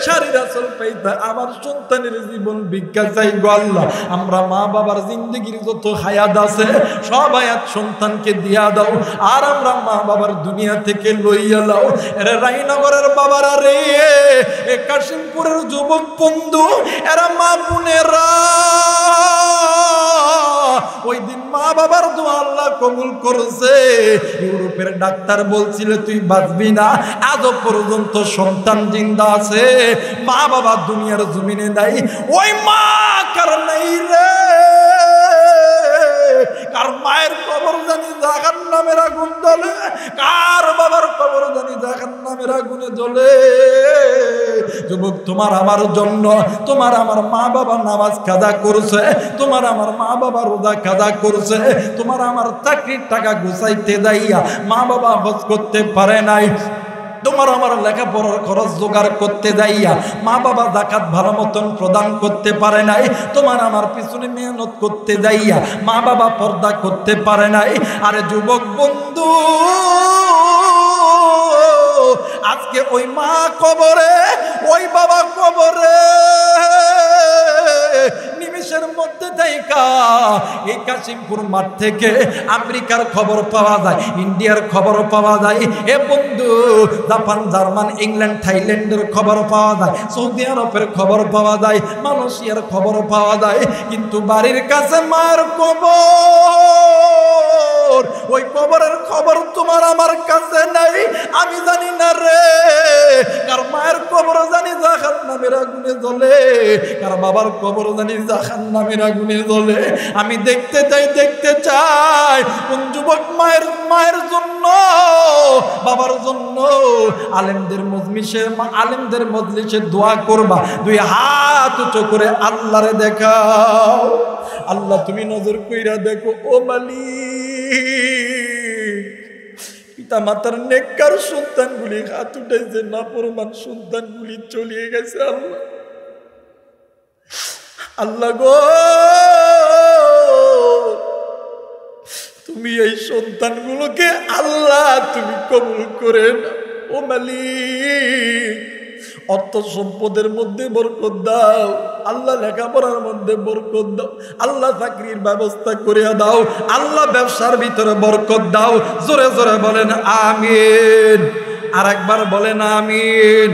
শাড়ির আঁচল পাইতা আমার সন্তানের জীবন ভিক্ষা চাই গো আল্লাহ। আমরা মা বাবার জিন্দগির যত হায়াত আছে সব হায়াত সন্তানকে দিয়া দাও, আর আমরা মা বাবার দুনিয়া থেকে লইয়া লাও। এরা রায়নগরের বাবারা রে, এ কাশিমপুরের যুবক বন্ধু, এরা মা বোনেরা, ওই দিন মা বাবার দোয়া আল্লাহ কবুল করেছে। ইউরোপের ডাক্তার বলছিল তুই বাঁচবি না, আজও পর্যন্ত সন্তান জিন্দা আছে, মা বাবা দুনিয়ার জমিনে নাই। ওই মা কার নাই রে, কার মায়ের কবর জানি জাহান্নামের আগুন জ্বলে, কার বাবার কবর জানি জাহান্নামের আগুনে জ্বলে। যুবক, তোমার আমার জন্য তোমার আমার মা বাবা নামাজ কাজা করছে, তোমার আমার মা বাবা রোজা কাজা করছে, তোমার আমার চাকরির টাকা গুছাইতে যাইয়া মা বাবা হজ করতে পারে নাই, তোমার আমার লেখাপড়ার খরচ জোগাড় করতে যাইয়া মা বাবা যাকাত ভালো মতন প্রদান করতে পারে নাই, তোমার আমার পিছনে মেহনত করতে যাইয়া মা বাবা পর্দা করতে পারে নাই। আরে যুবক বন্ধু, আজকে ওই মা কবরে, ওই বাবা কবরে, নিমিষের মধ্যে দেখা এই কাশিমপুর মাঠ থেকে আমেরিকার খবর পাওয়া যায়, ইন্ডিয়ার খবর পাওয়া যায়, এ বন্ধু জাপান, জার্মান, ইংল্যান্ড, থাইল্যান্ডের খবর পাওয়া যায়, সৌদি আরবের খবর পাওয়া যায়, মালয়েশিয়ার খবর পাওয়া যায়, কিন্তু বাড়ির কাছে মার কবর, ওই কবরের খবর তোমার আমার কাছে নাই। আমি জানি না রে, কার মায়ের কবর জানি জাহান্নামের আগুনে জ্বলে, কার বাবার কবর জানি জাহান্নামের আগুনে জ্বলে। আমি দেখতে চাই কোন যুবক মায়ের জন্য, বাবার জন্য আলেমদের মজলিসে দোয়া করবা, দুই হাত উঁচু করে আল্লাহরে দেখাও। আল্লাহ তুমি নজর কইরা দেখো, ও মালিক, পিতা মাতার নেককার সন্তানগুলি হাত উঠাইছে, নাফরমান সন্তানগুলি চলিয়ে গেছে। আল্লাহ, আল্লাহ গো, তুমি এই সন্তানগুলোকে আল্লাহ তুমি কবুল করে নাও। ও মালিক, অর্থ সম্পদের মধ্যে বরকত দাও, আল্লাহ লেখাপড়ার মধ্যে বরকত দাও, আল্লাহ চাকরির ব্যবস্থা করে দাও, আল্লাহ ব্যবসার ভিতরে বরকত দাও। জোরে জোরে বলেন আমিন, আর একবার বলেন আমিন।